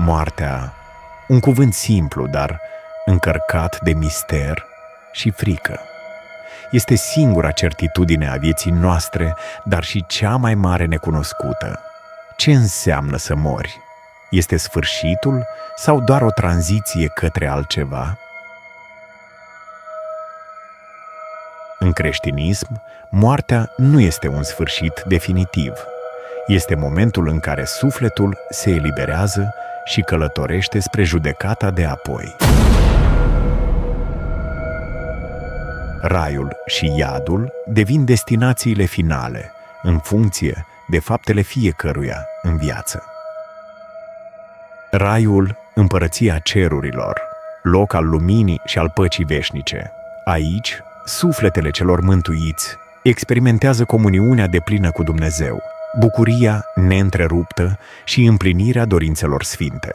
Moartea, un cuvânt simplu, dar încărcat de mister și frică. Este singura certitudine a vieții noastre, dar și cea mai mare necunoscută. Ce înseamnă să mori? Este sfârșitul sau doar o tranziție către altceva? În creștinism, moartea nu este un sfârșit definitiv. Este momentul în care sufletul se eliberează și călătorește spre judecata de apoi. Raiul și iadul devin destinațiile finale, în funcție de faptele fiecăruia în viață. Raiul, împărăția cerurilor, loc al luminii și al păcii veșnice. Aici, sufletele celor mântuiți experimentează comuniunea deplină cu Dumnezeu, bucuria neîntreruptă și împlinirea dorințelor sfinte.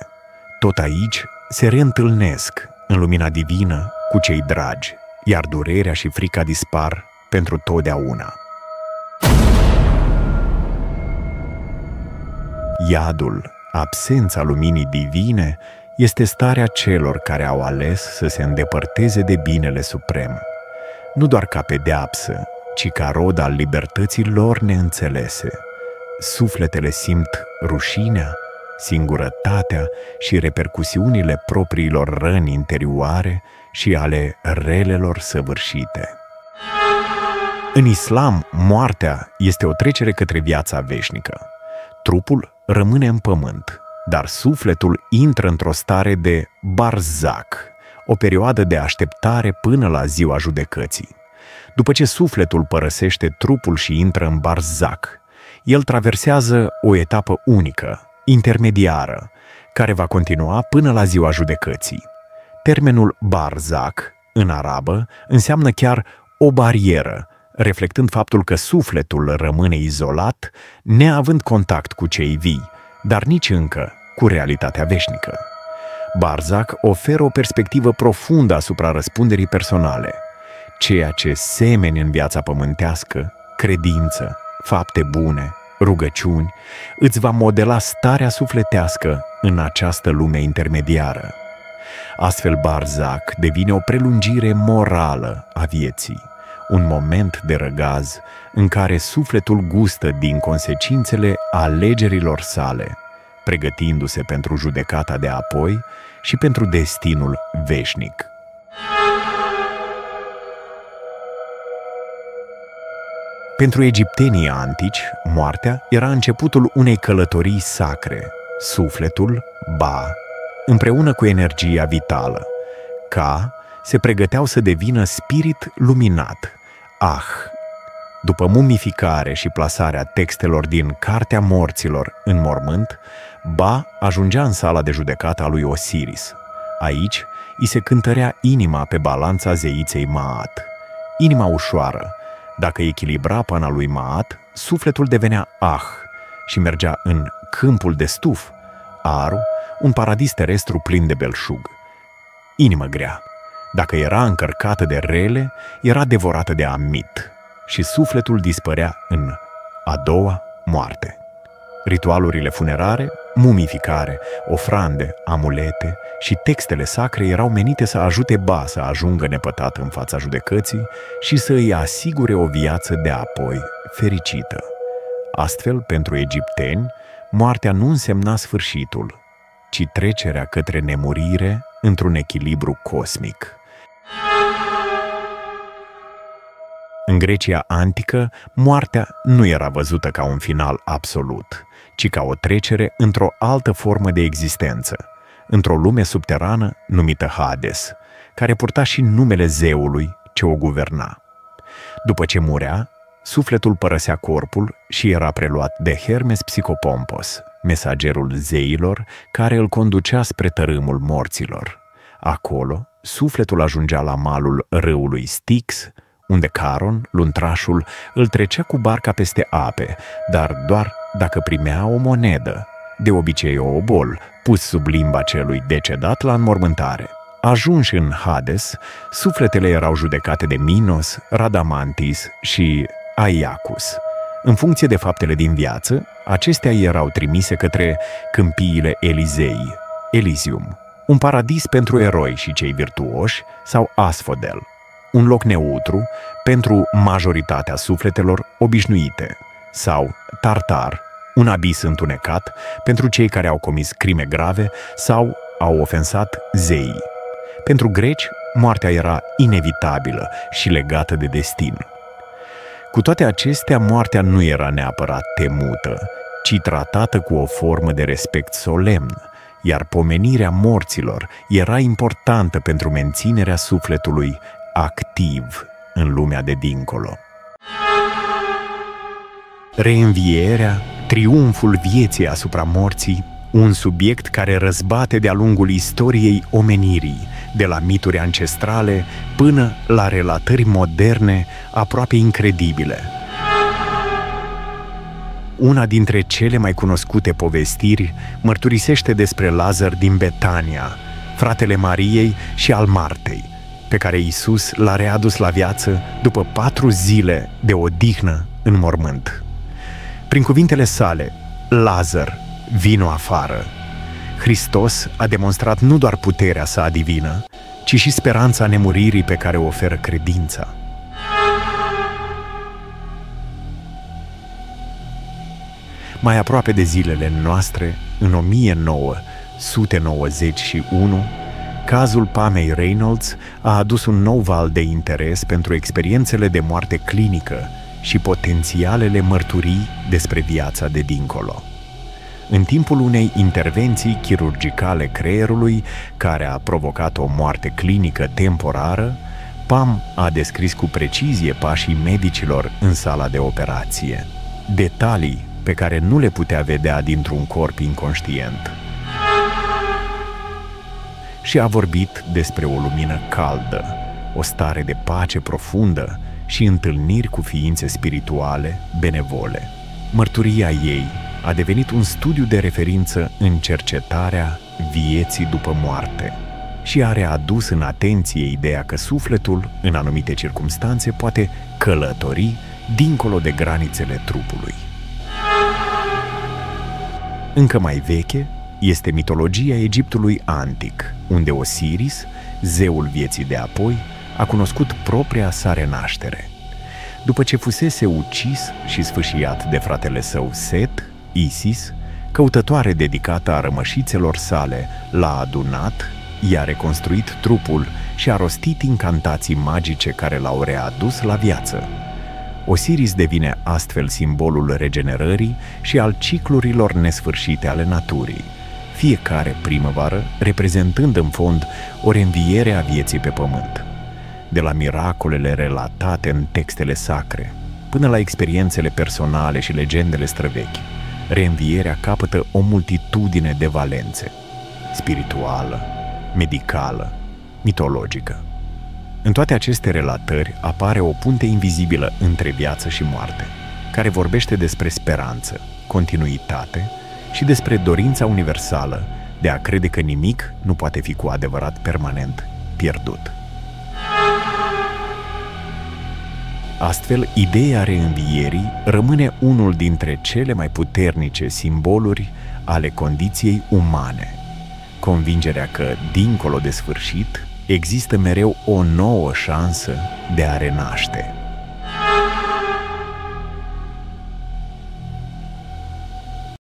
Tot aici se reîntâlnesc în lumina divină cu cei dragi, iar durerea și frica dispar pentru totdeauna. Iadul, absența luminii divine, este starea celor care au ales să se îndepărteze de binele suprem, nu doar ca pedeapsă, ci ca rod al libertății lor neînțelese. Sufletele simt rușinea, singurătatea și repercusiunile propriilor răni interioare și ale relelor săvârșite. În islam, moartea este o trecere către viața veșnică. Trupul rămâne în pământ, dar sufletul intră într-o stare de barzak, o perioadă de așteptare până la ziua judecății. După ce sufletul părăsește trupul și intră în barzak, el traversează o etapă unică, intermediară, care va continua până la ziua judecății. Termenul barzak, în arabă, înseamnă chiar o barieră, reflectând faptul că sufletul rămâne izolat, neavând contact cu cei vii, dar nici încă cu realitatea veșnică. Barzak oferă o perspectivă profundă asupra răspunderii personale. Ceea ce semeni în viața pământească, credință, fapte bune, rugăciuni, îți va modela starea sufletească în această lume intermediară. Astfel, barzak devine o prelungire morală a vieții, un moment de răgaz în care sufletul gustă din consecințele alegerilor sale, pregătindu-se pentru judecata de apoi și pentru destinul veșnic. Pentru egiptenii antici, moartea era începutul unei călătorii sacre, sufletul, Ba, împreună cu energia vitală. Ka se pregăteau să devină spirit luminat, Ah. După mumificare și plasarea textelor din Cartea Morților în mormânt, Ba ajungea în sala de judecată a lui Osiris. Aici îi se cântărea inima pe balanța zeiței Maat. Inima ușoară. Dacă echilibra pana lui Maat, sufletul devenea Ah și mergea în câmpul de stuf, Aru, un paradis terestru plin de belșug. Inimă grea. Dacă era încărcată de rele, era devorată de amit și sufletul dispărea în a doua moarte. Ritualurile funerare, mumificare, ofrande, amulete și textele sacre erau menite să ajute Ba să ajungă nepătat în fața judecății și să îi asigure o viață de apoi fericită. Astfel, pentru egipteni, moartea nu însemna sfârșitul, ci trecerea către nemurire într-un echilibru cosmic. În Grecia antică, moartea nu era văzută ca un final absolut, ci ca o trecere într-o altă formă de existență, într-o lume subterană numită Hades, care purta și numele zeului ce o guverna. După ce murea, sufletul părăsea corpul și era preluat de Hermes Psicopompos, mesagerul zeilor care îl conducea spre tărâmul morților. Acolo, sufletul ajungea la malul râului Styx, unde Caron, luntrașul, îl trecea cu barca peste ape, dar doar dacă primea o monedă, de obicei o obol, pus sub limba celui decedat la înmormântare. Ajunși în Hades, sufletele erau judecate de Minos, Radamantis și Aiacus. În funcție de faptele din viață, acestea erau trimise către câmpiile Elizei, Elysium, un paradis pentru eroi și cei virtuoși, sau Asphodel, un loc neutru pentru majoritatea sufletelor obișnuite, sau Tartar, un abis întunecat pentru cei care au comis crime grave sau au ofensat zeii. Pentru greci, moartea era inevitabilă și legată de destin. Cu toate acestea, moartea nu era neapărat temută, ci tratată cu o formă de respect solemn, iar pomenirea morților era importantă pentru menținerea sufletului activ în lumea de dincolo. Reînvierea, triumful vieții asupra morții, un subiect care răzbate de-a lungul istoriei omenirii, de la mituri ancestrale până la relatări moderne aproape incredibile. Una dintre cele mai cunoscute povestiri mărturisește despre Lazar din Betania, fratele Mariei și al Martei, pe care Iisus l-a readus la viață după 4 zile de odihnă în mormânt. Prin cuvintele sale, Lazar, vino afară, Hristos a demonstrat nu doar puterea sa divină, ci și speranța nemuririi pe care o oferă credința. Mai aproape de zilele noastre, în 1991, cazul Pamei Reynolds a adus un nou val de interes pentru experiențele de moarte clinică și potențialele mărturii despre viața de dincolo. În timpul unei intervenții chirurgicale creierului, care a provocat o moarte clinică temporară, Pam a descris cu precizie pașii medicilor în sala de operație, detalii pe care nu le putea vedea dintr-un corp inconștient. Și a vorbit despre o lumină caldă, o stare de pace profundă și întâlniri cu ființe spirituale benevole. Mărturia ei a devenit un studiu de referință în cercetarea vieții după moarte și a readus în atenție ideea că sufletul, în anumite circumstanțe, poate călători dincolo de granițele trupului. Încă mai veche este mitologia Egiptului antic, unde Osiris, zeul vieții de apoi, a cunoscut propria sa renaștere. După ce fusese ucis și sfâșiat de fratele său Set, Isis, căutătoare dedicată a rămășițelor sale, l-a adunat, i-a reconstruit trupul și a rostit incantații magice care l-au readus la viață. Osiris devine astfel simbolul regenerării și al ciclurilor nesfârșite ale naturii, fiecare primăvară reprezentând în fond o reînviere a vieții pe pământ. De la miracolele relatate în textele sacre, până la experiențele personale și legendele străvechi, reînvierea capătă o multitudine de valențe: spirituală, medicală, mitologică. În toate aceste relatări apare o punte invizibilă între viață și moarte, care vorbește despre speranță, continuitate și despre dorința universală de a crede că nimic nu poate fi cu adevărat permanent pierdut. Astfel, ideea reînvierii rămâne unul dintre cele mai puternice simboluri ale condiției umane. Convingerea că, dincolo de sfârșit, există mereu o nouă șansă de a renaște.